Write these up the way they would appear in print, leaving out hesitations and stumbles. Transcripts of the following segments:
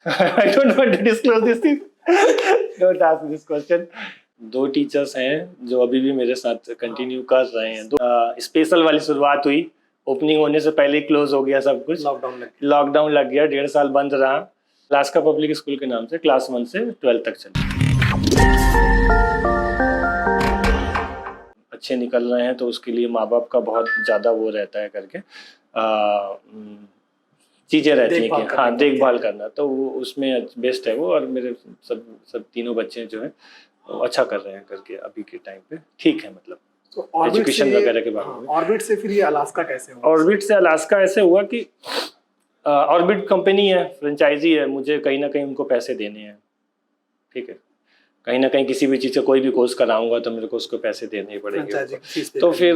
I don't want to disclose this thing. Don't ask this question. 2 teachers हैं जो अभी भी मेरे साथ कंटिन्यू कर रहे हैं। स्पेशल वाली शुरुआत हुई, ओपनिंग होने से पहले ही क्लोज हो गया सब कुछ। लॉकडाउन लग गया, 1.5 साल बंद रहा। अलास्का पब्लिक स्कूल के नाम से क्लास 1 से 12 तक चली। अच्छे निकल रहे हैं तो उसके लिए माँ बाप का बहुत ज़्यादा वो रहता है करके चीज़ें रहती हैं कि हाँ देखभाल करना, तो वो उसमें बेस्ट है वो। और मेरे सब तीनों बच्चे जो हैं वो अच्छा कर रहे हैं करके अभी के टाइम पे ठीक है, मतलब तो एजुकेशन वगैरह के बारे में। ऑर्बिट से फिर ये अलास्का कैसे हुआ? ऑर्बिट से अलास्का ऐसे हुआ कि ऑर्बिट कंपनी है, फ्रेंचाइजी है, मुझे कहीं ना कहीं उनको पैसे देने हैं, ठीक है। कहीं ना कहीं किसी भी चीज़ से कोई भी कोर्स कराऊंगा तो मेरे को उसको पैसे देने ही पड़ेंगे। तो फिर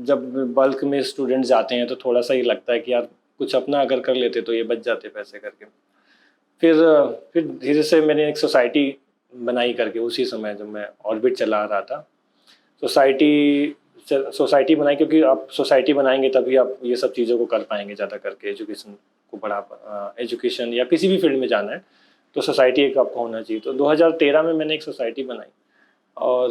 जब बल्क में स्टूडेंट जाते हैं तो थोड़ा सा ये लगता है कि यार कुछ अपना अगर कर लेते तो ये बच जाते पैसे करके। फिर धीरे से मैंने एक सोसाइटी बनाई करके, उसी समय जब मैं ऑर्बिट चला रहा था सोसाइटी बनाई, क्योंकि आप सोसाइटी बनाएंगे तभी आप ये सब चीज़ों को कर पाएंगे ज़्यादा करके। एजुकेशन को एजुकेशन या किसी भी फील्ड में जाना है तो सोसाइटी एक आपको होना चाहिए। तो 2013 में मैंने एक सोसाइटी बनाई और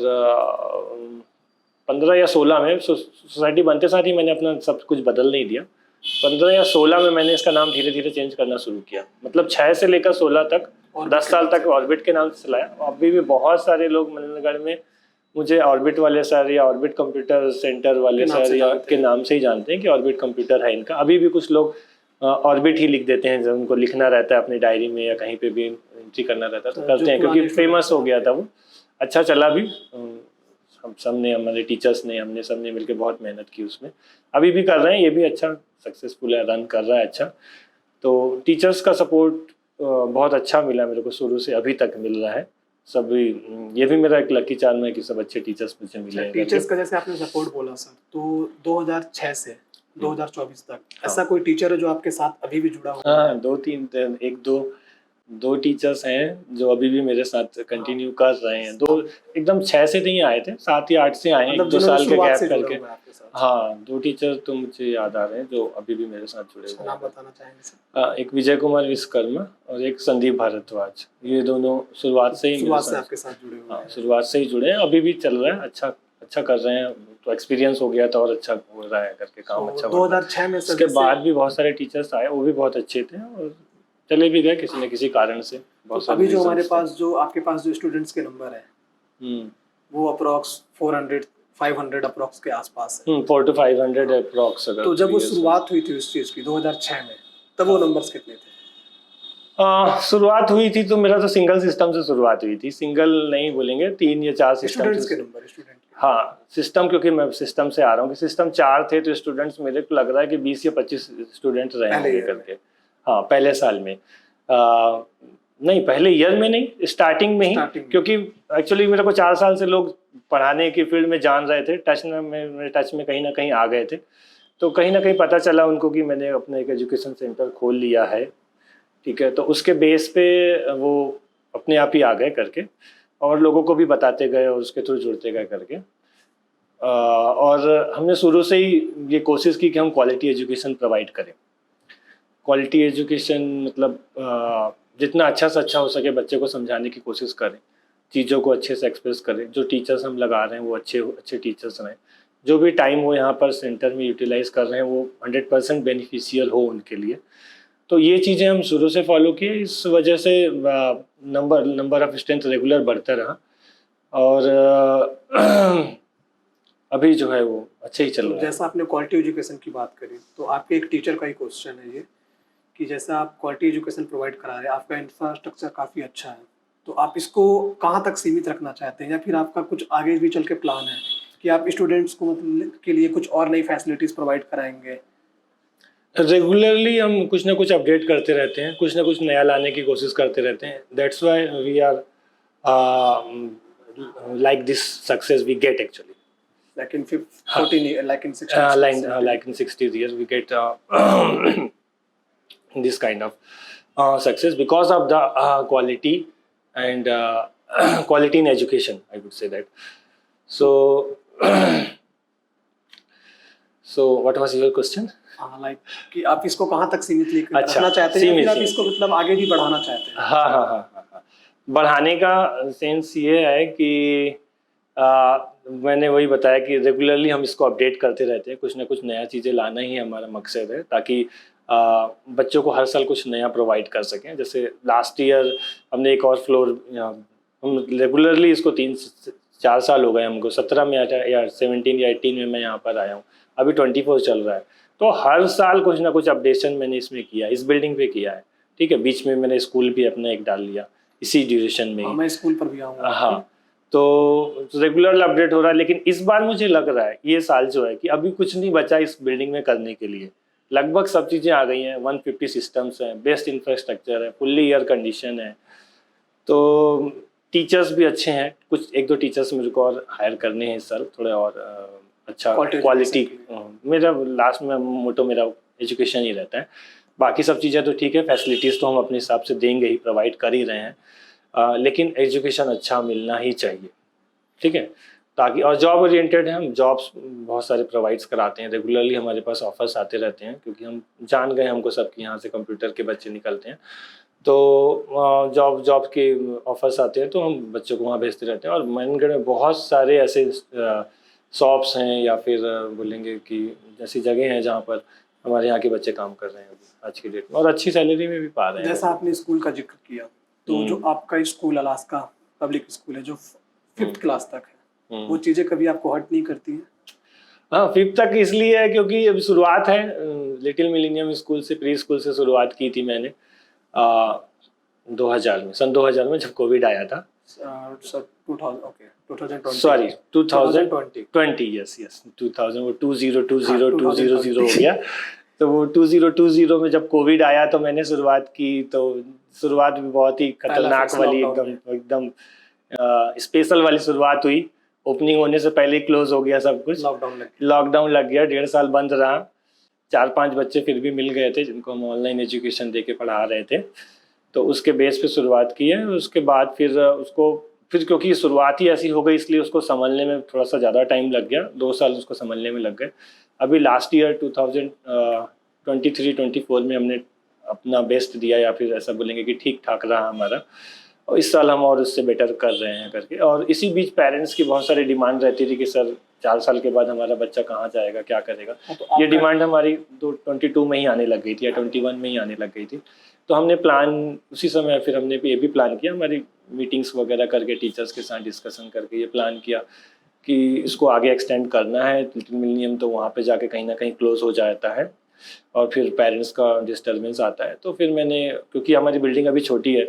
15 या 16 में सोसाइटी बनते साथ ही मैंने अपना सब कुछ बदल नहीं दिया। 15 या 16 में मैंने इसका नाम धीरे धीरे चेंज करना शुरू किया, मतलब 6 से लेकर 16 तक 10 साल तक ऑर्बिट के नाम से चलाया। अभी भी बहुत सारे लोग मनेंद्रगढ़ में मुझे ऑर्बिट वाले सर या ऑर्बिट कंप्यूटर सेंटर वाले सर या के नाम से ही जानते हैं कि ऑर्बिट कंप्यूटर है इनका। अभी भी कुछ लोग ऑर्बिट ही लिख देते हैं, जब उनको लिखना रहता है अपनी डायरी में या कहीं पे भी एंट्री करना रहता है तो करते हैं, क्योंकि फेमस हो गया था वो, अच्छा चला भी। हम सबने, हमारे टीचर्स ने, हमने सबने मिलकर बहुत मेहनत की उसमें। अभी भी कर रहे हैं, ये भी अच्छा सक्सेसफुल है, रन कर रहा है अच्छा। तो टीचर्स का सपोर्ट बहुत अच्छा मिला मेरे को, शुरू से अभी तक मिल रहा है। सभी, ये भी मेरा एक लकी चार्म है कि सब अच्छे टीचर्स मुझे मिले हैं। टीचर्स का जैसे आपने सपोर्ट बोला सर, तो 2006 से 2024 तक ऐसा कोई टीचर है जो आपके साथ अभी भी जुड़ा हुआ है? हाँ, दो टीचर्स हैं जो अभी भी मेरे साथ कंटिन्यू कर रहे हैं। दो एकदम 6 से नहीं आए थे, 7 या 8 से आए हैं, 2 साल के गैप करके। हाँ, 2 टीचर तो मुझे याद आ रहे हैं जो अभी भी मेरे साथ जुड़े हुए हैं। नाम बताना चाहेंगे सर? एक विजय कुमार विश्वकर्मा और एक संदीप भारद्वाज। ये दोनों शुरुआत से आपके साथ जुड़े हुए हैं। हाँ, शुरुआत से ही जुड़े हैं, अभी भी चल रहा है, अच्छा कर रहे हैं। तो एक्सपीरियंस हो गया था और अच्छा हो रहा है करके काम अच्छा। 2006 में उसके बाद भी बहुत सारे टीचर्स आए, वो भी बहुत अच्छे थे और चले भी गए किसी न किसी कारण से। बहुत अभी जो हमारे पास जो आपके पास जो स्टूडेंट्स के नंबर है वो अप्रॉक्स 400-500 अप्रॉक्स के आसपास है। 400 to 500 अप्रॉक्स। तो जब वो शुरुआत हुई थी उस चीज की 2006 में, तब वो नंबर्स कितने थे? शुरुआत हुई थी तो मेरा तो सिंगल सिस्टम से शुरुआत हुई थी। सिंगल नहीं बोलेंगे, 3 या 4 सिस्टम के नंबर स्टूडेंट। हाँ, सिस्टम, क्योंकि मैं सिस्टम से आ रहा हूँ कि सिस्टम 4 थे तो स्टूडेंट्स मेरे को लग रहा है कि 20 या 25 स्टूडेंट रहे होंगे करके। हाँ, पहले साल में नहीं, पहले ईयर में नहीं, स्टार्टिंग में ही, क्योंकि एक्चुअली मेरे को 4 साल से लोग पढ़ाने की फील्ड में जान रहे थे, टच में कहीं ना कहीं आ गए थे। तो कहीं ना कहीं पता चला उनको कि मैंने अपना एक एजुकेशन सेंटर खोल लिया है, ठीक है। तो उसके बेस पे वो अपने आप ही आ गए करके और लोगों को भी बताते गए और उसके थ्रू जुड़ते गए करके। और हमने शुरू से ही ये कोशिश की कि हम क्वालिटी एजुकेशन प्रोवाइड करें। क्वालिटी एजुकेशन मतलब जितना अच्छा से अच्छा हो सके बच्चे को समझाने की कोशिश करें, चीज़ों को अच्छे से एक्सप्रेस करें। जो टीचर्स हम लगा रहे हैं वो अच्छे टीचर्स रहें। जो भी टाइम वो यहाँ पर सेंटर में यूटिलाइज कर रहे हैं वो 100% बेनिफिशियल हो उनके लिए। तो ये चीज़ें हम शुरू से फॉलो किए, इस वजह से नंबर ऑफ स्ट्रेंथ रेगुलर बढ़ता रहा और अभी जो है वो अच्छे ही चल रहा है। जैसा आपने क्वालिटी एजुकेशन की बात करी तो आपके एक टीचर का ही क्वेश्चन है ये कि जैसा आप क्वालिटी एजुकेशन प्रोवाइड करा रहे हैं, आपका इंफ्रास्ट्रक्चर काफ़ी अच्छा है, तो आप इसको कहाँ तक सीमित रखना चाहते हैं या फिर आपका कुछ आगे भी चल के प्लान है कि आप स्टूडेंट्स को मतलब के लिए कुछ और नई फैसिलिटीज़ प्रोवाइड कराएंगे? रेगुलरली हम कुछ ना कुछ अपडेट करते रहते हैं, कुछ ना कुछ नया लाने की कोशिश करते रहते हैं। That's why we are like this success we get actually. Like in 14 years, like in 16 like in 60 years we get this kind of success because of the quality and quality in education, I would say that. So so what was your question? हाँ, like कि आप इसको कहाँ तक सीमित लेकर अच्छा, रखना चाहते हैं या सीमित, फिर आप सीमित। इसको मतलब आगे भी बढ़ाना चाहते हैं? हाँ हाँ हाँ हाँ हाँ। बढ़ाने का सेंस ये है कि मैंने वही बताया कि रेगुलरली हम इसको अपडेट करते रहते हैं, कुछ ना कुछ नया चीज़ें लाना ही हमारा मकसद है, ताकि बच्चों को हर साल कुछ नया प्रोवाइड कर सकें। जैसे लास्ट ईयर हमने एक और फ्लोर, हम रेगुलरली इसको 3-4 साल हो गए हमको, 17 में आया या 17 या 18 में मैं यहाँ पर आया हूँ, अभी 24 चल रहा है। तो हर साल कुछ ना कुछ अपडेशन मैंने इसमें किया, इस बिल्डिंग पे किया है। ठीक है, बीच में मैंने स्कूल भी अपना एक डाल लिया इसी ड्यूरेशन में हाँ, ही। मैं स्कूल पर भी आऊँगा। हाँ, तो रेगुलर अपडेट हो रहा है, लेकिन इस बार मुझे लग रहा है ये साल जो है कि अभी कुछ नहीं बचा इस बिल्डिंग में करने के लिए। लगभग सब चीज़ें आ गई हैं, 150 सिस्टम्स हैं, बेस्ट इंफ्रास्ट्रक्चर है, फुल्ली एयर कंडीशन है, तो टीचर्स भी अच्छे हैं। कुछ 1-2 टीचर्स मेरे को और हायर करने हैं इस साल, थोड़े और अच्छा क्वालिटी। मेरा लास्ट में मोटो मेरा एजुकेशन ही रहता है। बाकी सब चीज़ें तो ठीक है, फैसिलिटीज़ तो हम अपने हिसाब से देंगे ही, प्रोवाइड कर ही रहे हैं, लेकिन एजुकेशन अच्छा मिलना ही चाहिए। ठीक है, ताकि, और जॉब ओरिएंटेड है, हम जॉब्स बहुत सारे प्रोवाइड्स कराते हैं, रेगुलरली हमारे पास ऑफर्स आते रहते हैं, क्योंकि हम जान गए हमको सबके यहाँ से कंप्यूटर के बच्चे निकलते हैं, तो जॉब के ऑफर्स आते हैं तो हम बच्चों को वहाँ भेजते रहते हैं। और मनगढ़ में बहुत सारे ऐसे शॉप्स हैं या फिर बोलेंगे कि ऐसी जगह हैं जहाँ पर हमारे यहाँ के बच्चे काम कर रहे हैं अभी आज की डेट में, और अच्छी सैलरी में भी पा रहे हैं। जैसा आपने स्कूल का जिक्र किया, तो जो आपका स्कूल अलास्का पब्लिक स्कूल है जो 5th क्लास तक है, वो चीज़ें कभी आपको हर्ट नहीं करती हैं? हाँ, 5th तक इसलिए है क्योंकि अभी शुरुआत है। लिटिल मिलेनियम स्कूल से, प्री स्कूल से शुरुआत की थी मैंने 2000 में, सन 2000 में जब कोविड आया था। 2020 सॉरी 2020, यस 2000, वो 2020 हो गया। तो वो 2020 में जब कोविड आया तो मैंने शुरुआत की, तो शुरुआत भी बहुत ही खतरनाक वाली, एकदम स्पेशल वाली शुरुआत हुई। ओपनिंग होने से पहले ही क्लोज हो गया सब कुछ, लॉकडाउन लग गया, 1.5 साल बंद रहा। 4-5 बच्चे फिर भी मिल गए थे जिनको हम ऑनलाइन एजुकेशन दे के पढ़ा रहे थे, तो उसके बेस पे शुरुआत की है। उसके बाद फिर क्योंकि शुरुआत ही ऐसी हो गई, इसलिए उसको संभलने में थोड़ा सा ज़्यादा टाइम लग गया, 2 साल उसको संभलने में लग गए। अभी लास्ट ईयर 2023-24 में हमने अपना बेस्ट दिया, या फिर ऐसा बोलेंगे कि ठीक ठाक रहा हमारा, और इस साल हम और उससे बेटर कर रहे हैं करके। और इसी बीच पेरेंट्स की बहुत सारी डिमांड रहती थी कि सर 4 साल के बाद हमारा बच्चा कहाँ जाएगा, क्या करेगा। तो ये डिमांड हमारी 22 में ही आने लग गई थी या 21 में ही आने लग गई थी। तो हमने प्लान उसी समय, फिर हमने ये भी प्लान किया, हमारी मीटिंग्स वगैरह करके टीचर्स के साथ डिस्कशन करके ये प्लान किया कि इसको आगे एक्सटेंड करना है। लिटिल मिलेनियम तो वहाँ पे जाके कहीं ना कहीं क्लोज हो जाता है और फिर पेरेंट्स का डिस्टर्बेंस आता है। तो फिर मैंने, क्योंकि हमारी बिल्डिंग अभी छोटी है,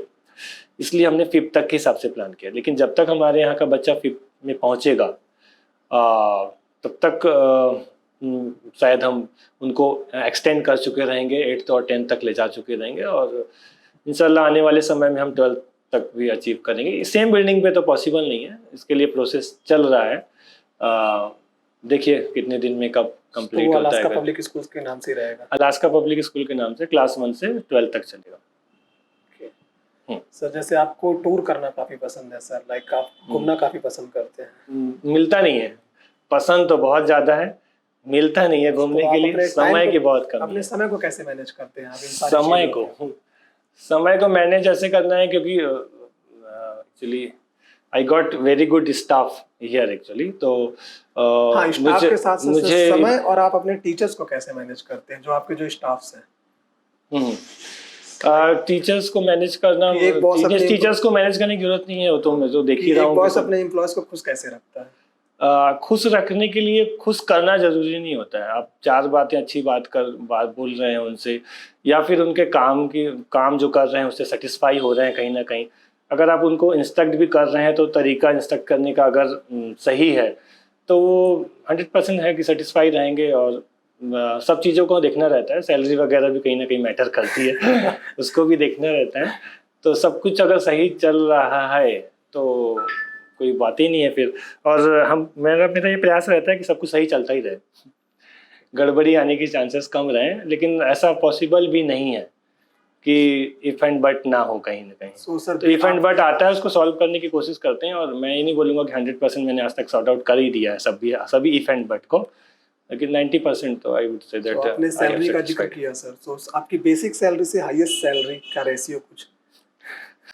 इसलिए हमने 5th तक के हिसाब से प्लान किया। लेकिन जब तक हमारे यहाँ का बच्चा 5th में पहुँचेगा तब तक शायद हम उनको एक्सटेंड कर चुके रहेंगे, 8th और 10th तक ले जा चुके रहेंगे, और इंशाल्लाह आने वाले समय में हम 12th तक भी अचीव करेंगे। सेम बिल्डिंग पे तो पॉसिबल नहीं है, इसके लिए प्रोसेस चल रहा है। देखिए कितने दिन में कब कंप्लीट होता है। अलास्का पब्लिक स्कूल के नाम से रहेगा? अलास्का पब्लिक स्कूल के नाम से क्लास 1 से 12 तक चलेगा। सर जैसे आपको टूर करना काफी पसंद है सर, लाइक आप घूमना काफी पसंद करते हैं। मिलता नहीं है, पसंद तो बहुत ज्यादा है, मिलता नहीं है घूमने के लिए, समय की बहुत कमी है। अपने समय को कैसे मैनेज करते हैं आप? समय को मैनेज ऐसे करना है क्योंकि actually I got very good staff here actually. तो हाँ, स्टाफ के साथ मुझे समय, और आप अपने टीचर्स को कैसे मैनेज करते हैं, जो आपके जो स्टाफ्स हैं? टीचर्स को मैनेज करना, टीचर्स को मैनेज करने की जरूरत नहीं है, वो तो मैं जो देख ही रहा हूँ। बॉस अपने एम्प्लॉयज को खुश कैसे रखता है? खुश रखने के लिए खुश करना जरूरी नहीं होता है। आप 4 बातें अच्छी बात बोल रहे हैं उनसे, या फिर उनके काम जो कर रहे हैं उससे सेटिस्फाई हो रहे हैं कहीं ना कहीं, अगर आप उनको इंस्ट्रक्ट भी कर रहे हैं तो तरीका इंस्ट्रक्ट करने का अगर सही है तो वो 100% है कि सेटिस्फाई रहेंगे। और सब चीज़ों को देखना रहता है, सैलरी वगैरह भी कहीं ना कहीं मैटर करती है उसको भी देखना रहता है। तो सब कुछ अगर सही चल रहा है तो कोई बात ही नहीं है फिर। और मेरा ये प्रयास रहता है कि सब कुछ सही चलता ही रहे, गड़बड़ी आने की चांसेस कम रहें, लेकिन ऐसा पॉसिबल भी नहीं है कि इफ एंड बट ना हो कहीं ना कहीं। तो इफ एंड बट आता है, उसको सॉल्व करने की कोशिश करते हैं। और मैं ये नहीं बोलूँगा कि 100% मैंने आज तक सॉर्ट आउट कर ही दिया है सभी इफ एंड बट को, लेकिन 90% तो आई वुड से दैट तो आपने सैलरी का जिक्र किया सर, तो आपकी बेसिक सैलरी से हाईएस्ट सैलरी का रेशियो कुछ?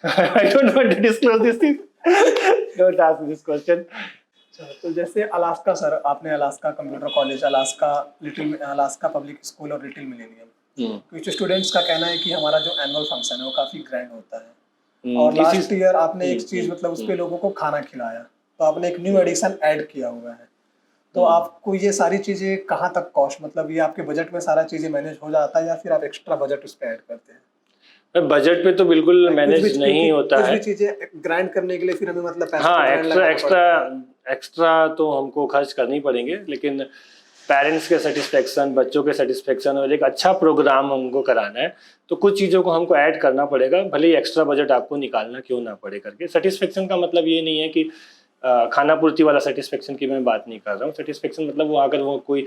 I don't want to disclose this thing. Don't ask me this question. अच्छा, तो जैसे अलास्का सर, आपने Alaska computer college, Alaska public school और लिटिल मिलेनियम, कुछ स्टूडेंट्स का कहना है कि हमारा जो एनुअल फंक्शन है वो काफ़ी ग्रैंड होता है, और लास्ट ईयर आपने एक चीज़ मतलब उस पे लोगों को खाना खिलाया, तो आपने एक न्यू एडिशन ऐड किया हुआ है, तो आपको ये सारी चीज़ें कहाँ तक कॉस्ट, मतलब ये आपके बजट में सारा चीज़ें मैनेज हो जाता है या फिर आप एक्स्ट्रा बजट उस पर ऐड करते हैं? बजट पे तो बिल्कुल मैनेज नहीं होता है। कुछ भी चीजें ग्राइंड करने के लिए फिर हमें मतलब पैसा हाँ, एक्स्ट्रा तो हमको खर्च करनी पड़ेंगे, लेकिन पेरेंट्स के सेटिस्फेक्शन, बच्चों के सेटिस्फेक्शन और एक अच्छा प्रोग्राम हमको कराना है, तो कुछ चीज़ों को हमको ऐड करना पड़ेगा, भले ही एक्स्ट्रा बजट आपको निकालना क्यों ना पड़े करके। सेटिस्फेक्शन का मतलब ये नहीं है कि खाना पूर्ति वाला सेटिस्फेक्शन की मैं बात नहीं कर रहा हूँ। सेटिस्फेक्शन मतलब वो अगर वो कोई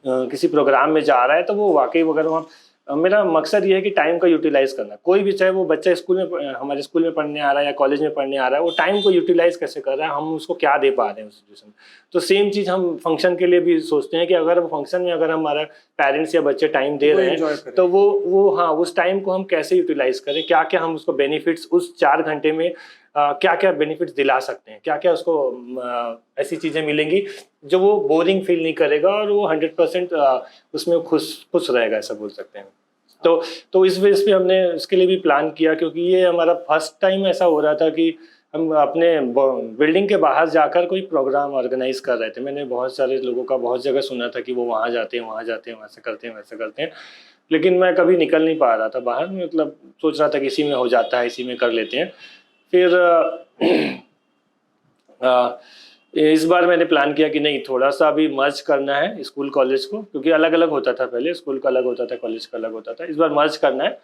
किसी प्रोग्राम में जा रहा है तो वो वाकई अगर वहाँ, मेरा मकसद ये है कि टाइम का यूटिलाइज करना। कोई भी, चाहे वो बच्चा स्कूल में, हमारे स्कूल में पढ़ने आ रहा है या कॉलेज में पढ़ने आ रहा है, वो टाइम को यूटिलाइज कैसे कर रहा है, हम उसको क्या दे पा रहे हैं उस सिचुएशन में। तो सेम चीज़ हम फंक्शन के लिए भी सोचते हैं कि अगर वो फंक्शन में अगर हमारा पेरेंट्स या बच्चे टाइम दे रहे हैं तो वो हाँ, उस टाइम को हम कैसे यूटिलाइज करें, क्या क्या हम उसको बेनिफिट्स उस 4 घंटे में क्या क्या बेनिफिट्स दिला सकते हैं, क्या क्या उसको ऐसी चीज़ें मिलेंगी जो वो बोरिंग फील नहीं करेगा और वो 100% उसमें खुश रहेगा, ऐसा बोल सकते हैं। तो इस वजह से हमने इसके लिए भी प्लान किया, क्योंकि ये हमारा फर्स्ट टाइम ऐसा हो रहा था कि हम अपने बिल्डिंग के बाहर जाकर कोई प्रोग्राम ऑर्गेनाइज कर रहे थे। मैंने बहुत सारे लोगों का बहुत जगह सुना था कि वो वहाँ जाते हैं, वैसे करते हैं, वैसे करते हैं, लेकिन मैं कभी निकल नहीं पा रहा था बाहर। मतलब सोच रहा था कि इसी में हो जाता है, इसी में कर लेते हैं। फिर इस बार मैंने प्लान किया कि नहीं, थोड़ा सा अभी मर्ज करना है स्कूल कॉलेज को, क्योंकि अलग अलग होता था पहले, स्कूल का अलग होता था, कॉलेज का अलग होता था। इस बार मर्ज करना है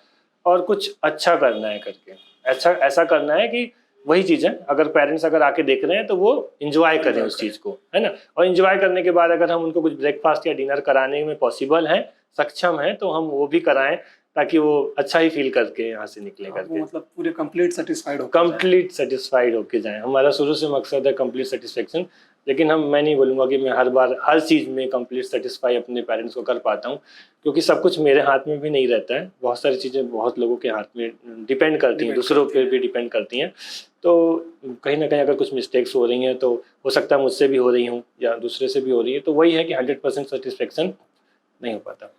और कुछ अच्छा करना है करके, ऐसा करना है कि वही चीज़ है, अगर पेरेंट्स अगर आके देख रहे हैं तो वो इंजॉय करें उस चीज़ को, है ना। और इंजॉय करने के बाद अगर हम उनको कुछ ब्रेकफास्ट या डिनर कराने में पॉसिबल है, सक्षम है, तो हम वो भी कराएं, ताकि वो अच्छा ही फील करके यहाँ से निकले करके, मतलब पूरे कंप्लीट सेटिस्फाइड होके जाएं। हमारा शुरू से मकसद है कंप्लीट सेटिस्फेक्शन, लेकिन मैं नहीं बोलूँगा कि मैं हर बार हर चीज़ में कंप्लीट सेटिस्फाई अपने पेरेंट्स को कर पाता हूँ, क्योंकि सब कुछ मेरे हाथ में भी नहीं रहता है। बहुत सारी चीज़ें बहुत लोगों के हाथ में डिपेंड करती हैं, दूसरों पे भी डिपेंड करती हैं। तो कहीं ना कहीं अगर कुछ मिस्टेक्स हो रही हैं तो हो सकता है मुझसे भी हो रही हूँ या दूसरे से भी हो रही है, तो वही है कि 100% सेटिस्फेक्शन नहीं हो पाता।